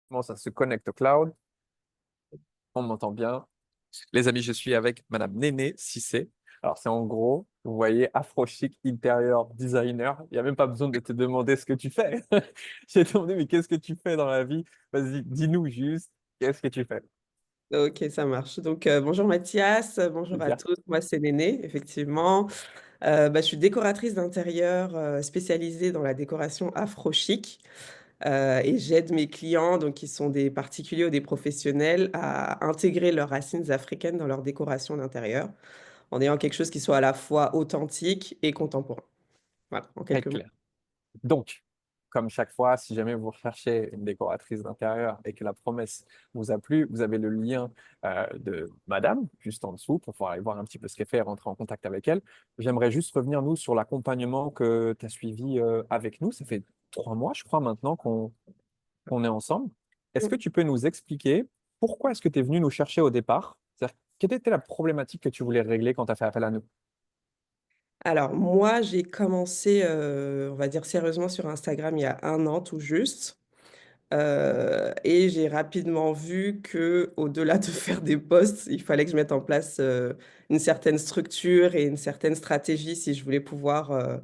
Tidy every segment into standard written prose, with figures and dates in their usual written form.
Comment ça se connecte au cloud? On m'entend bien. Les amis, je suis avec Madame Néné Cissé. Alors, c'est en gros, vous voyez, Afro Chic Interior Designer. Il n'y a même pas besoin de te demander ce que tu fais. J'ai demandé, mais qu'est-ce que tu fais dans la vie? Vas-y, dis-nous juste, qu'est-ce que tu fais? Ok, ça marche. Donc, bonjour Mathias, bonjour à Super. tous. Moi, c'est Néné, effectivement. Je suis décoratrice d'intérieur spécialisée dans la décoration afro-chic et j'aide mes clients, donc qui sont des particuliers ou des professionnels, à intégrer leurs racines africaines dans leur décoration d'intérieur en ayant quelque chose qui soit à la fois authentique et contemporain. Voilà, en Très quelques mots. clair. Donc, comme chaque fois, si jamais vous recherchez une décoratrice d'intérieur et que la promesse vous a plu, vous avez le lien de Madame juste en dessous pour pouvoir aller voir un petit peu ce qu'elle fait et rentrer en contact avec elle. J'aimerais juste revenir, nous, sur l'accompagnement que tu as suivi avec nous. Ça fait 3 mois, je crois, maintenant qu'on est ensemble. Est-ce que tu peux nous expliquer pourquoi est-ce que tu es venu nous chercher au départ? C'est-à-dire, quelle était la problématique que tu voulais régler quand tu as fait appel à nous? Alors, moi, j'ai commencé, on va dire sérieusement, sur Instagram il y a un an tout juste. Et j'ai rapidement vu que, au-delà de faire des posts, il fallait que je mette en place une certaine structure et une certaine stratégie si je voulais pouvoir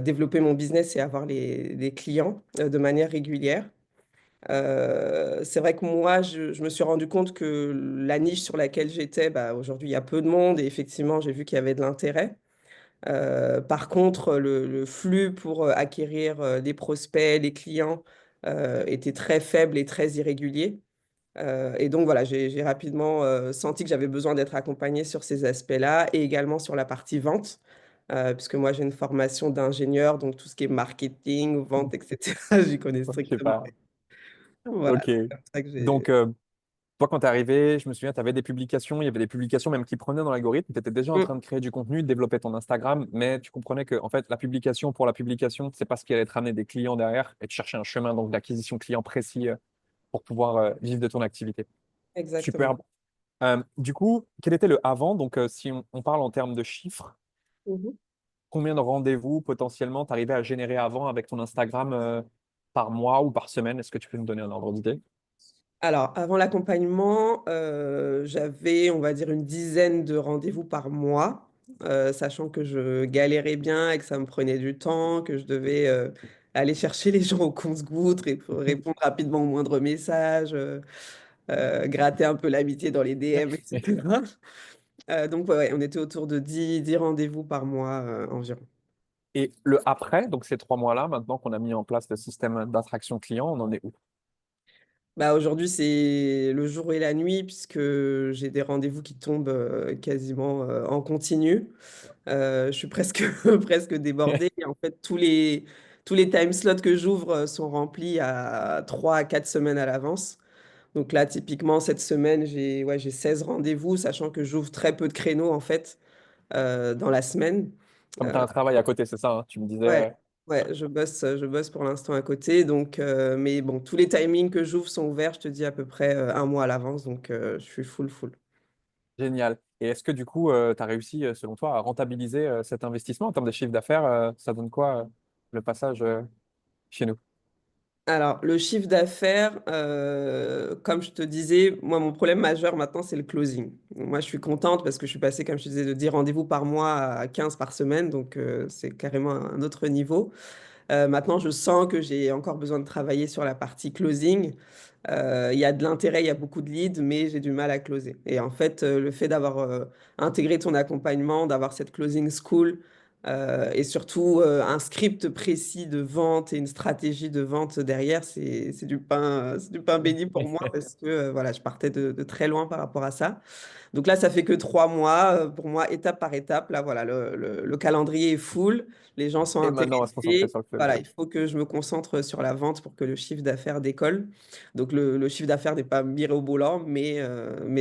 développer mon business et avoir des clients de manière régulière. C'est vrai que moi, je me suis rendu compte que la niche sur laquelle j'étais, bah, aujourd'hui, il y a peu de monde et effectivement, j'ai vu qu'il y avait de l'intérêt. Par contre, le flux pour acquérir des prospects, les clients, était très faible et très irrégulier. Et donc voilà, j'ai rapidement senti que j'avais besoin d'être accompagnée sur ces aspects-là et également sur la partie vente, puisque moi j'ai une formation d'ingénieur, donc tout ce qui est marketing, vente, etc., j'y connais Je sais strictement pas. rien. Voilà, Ok. c'est comme ça que j'ai... Donc, toi, quand tu es arrivé, je me souviens, tu avais des publications, il y avait des publications même qui prenaient dans l'algorithme. Tu étais déjà en Mm, train de créer du contenu, de développer ton Instagram, mais tu comprenais que en fait, la publication pour la publication, c'est pas ce qui allait te ramener des clients derrière et de chercher un chemin donc d'acquisition client précis pour pouvoir vivre de ton activité. exactement. Superbe. Du coup, quel était le avant? Donc, si on parle en termes de chiffres, Mhm. combien de rendez-vous potentiellement tu arrivais à générer avant avec ton Instagram par mois ou par semaine? Est-ce que tu peux nous donner un ordre d'idée? Alors, avant l'accompagnement, j'avais, on va dire, une dizaine de rendez-vous par mois, sachant que je galérais bien et que ça me prenait du temps, que je devais aller chercher les gens au compte-gouttes, répondre rapidement aux moindres messages, gratter un peu l'amitié dans les DM, etc. Donc, ouais, on était autour de 10 rendez-vous par mois environ. Et le après, donc ces 3 mois-là, maintenant qu'on a mis en place le système d'attraction client, on en est où? Bah, aujourd'hui, c'est le jour et la nuit, puisque j'ai des rendez-vous qui tombent quasiment en continu. Je suis presque, presque débordée. Et en fait, tous les time slots que j'ouvre sont remplis à 3 à 4 semaines à l'avance. Donc là, typiquement, cette semaine, j'ai 16 rendez-vous, sachant que j'ouvre très peu de créneaux, en fait, dans la semaine. Comme tu as Euh, un travail à côté, c'est ça, hein, tu me disais. ouais, ouais, je bosse pour l'instant à côté. Donc, mais bon, tous les timings que j'ouvre sont ouverts, je te dis, à peu près un mois à l'avance. Donc, je suis full, full. Génial. Et est-ce que du coup, tu as réussi, selon toi, à rentabiliser cet investissement en termes de chiffre d'affaires? Ça donne quoi, le passage chez nous? Alors, le chiffre d'affaires, comme je te disais, moi, mon problème majeur maintenant, c'est le closing. Moi, je suis contente parce que je suis passée, comme je te disais, de 10 rendez-vous par mois à 15 par semaine. Donc, c'est carrément un autre niveau. Maintenant, je sens que j'ai encore besoin de travailler sur la partie closing. Il y a de l'intérêt, il y a beaucoup de leads, mais j'ai du mal à closer. Et en fait, le fait d'avoir intégré ton accompagnement, d'avoir cette closing school et surtout un script précis de vente et une stratégie de vente derrière, c'est du pain béni pour moi parce que voilà, je partais de très loin par rapport à ça. Donc là, ça fait que 3 mois. Pour moi, étape par étape, là, voilà, le calendrier est full, les gens sont Et maintenant, on va se concentrer intéressés. sur le Voilà, closing. il faut que je me concentre sur la vente pour que le chiffre d'affaires décolle. Donc le chiffre d'affaires n'est pas mirobolant, mais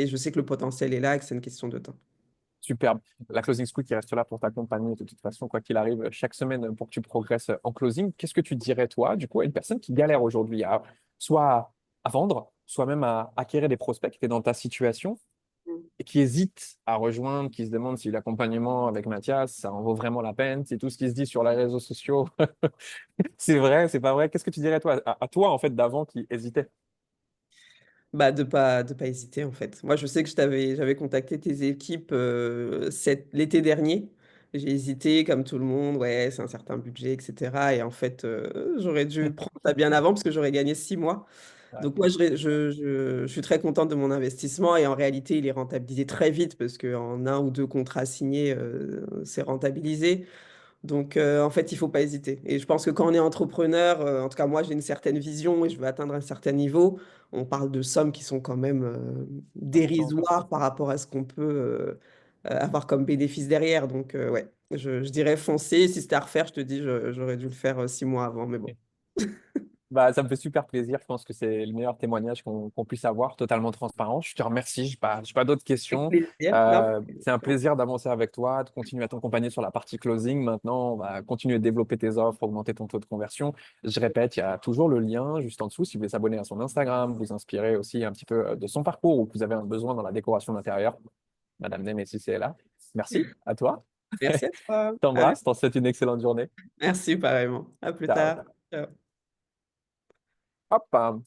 je sais que le potentiel est là et que c'est une question de temps. Superbe. La closing school qui reste là pour t'accompagner de toute façon, quoi qu'il arrive, chaque semaine pour que tu progresses en closing. Qu'est-ce que tu dirais, toi, du coup, à une personne qui galère aujourd'hui, soit à vendre, soit même à acquérir des prospects qui étaient dans ta situation et qui hésite à rejoindre, qui se demande si l'accompagnement avec Mathias, ça en vaut vraiment la peine, si tout ce qui se dit sur les réseaux sociaux, c'est vrai, c'est pas vrai. Qu'est-ce que tu dirais, toi, à toi, en fait, d'avant qui hésitait? Bah, de pas hésiter, en fait. Moi, je sais que j'avais contacté tes équipes, l'été dernier. J'ai hésité comme tout le monde, ouais, c'est un certain budget, et cetera et en fait, j'aurais dû prendre ça bien avant parce que j'aurais gagné 6 mois. Ouais, Donc moi, je suis très contente de mon investissement et en réalité, il est rentabilisé très vite parce qu'en un ou 2 contrats signés, c'est rentabilisé. Donc, en fait, il faut pas hésiter. Et je pense que quand on est entrepreneur, en tout cas moi, j'ai une certaine vision et je veux atteindre un certain niveau. On parle de sommes qui sont quand même importante. dérisoires par rapport à ce qu'on peut avoir comme bénéfice derrière. Donc, ouais, je dirais foncer. Si c'était à refaire, je te dis, j'aurais dû le faire 6 mois avant. Mais bon, Bah, ça me fait super plaisir. Je pense que c'est le meilleur témoignage qu'on puisse avoir, totalement transparent. Je te remercie. J'ai pas d'autres avec questions. plaisir. Non, C'est un plaisir d'avancer avec toi, de continuer à t'accompagner sur la partie closing. Maintenant, on va continuer de développer tes offres, augmenter ton taux de conversion. Je répète, il y a toujours le lien juste en dessous si vous voulez s'abonner à son Instagram, vous inspirer aussi un petit peu de son parcours ou que vous avez un besoin dans la décoration d'intérieur. Madame Nemessi, c'est là. Merci à toi. merci à toi. T'embrasse, t'en souhaite une excellente journée. Merci, pareillement. À plus Ciao. tard. Ciao. Hop.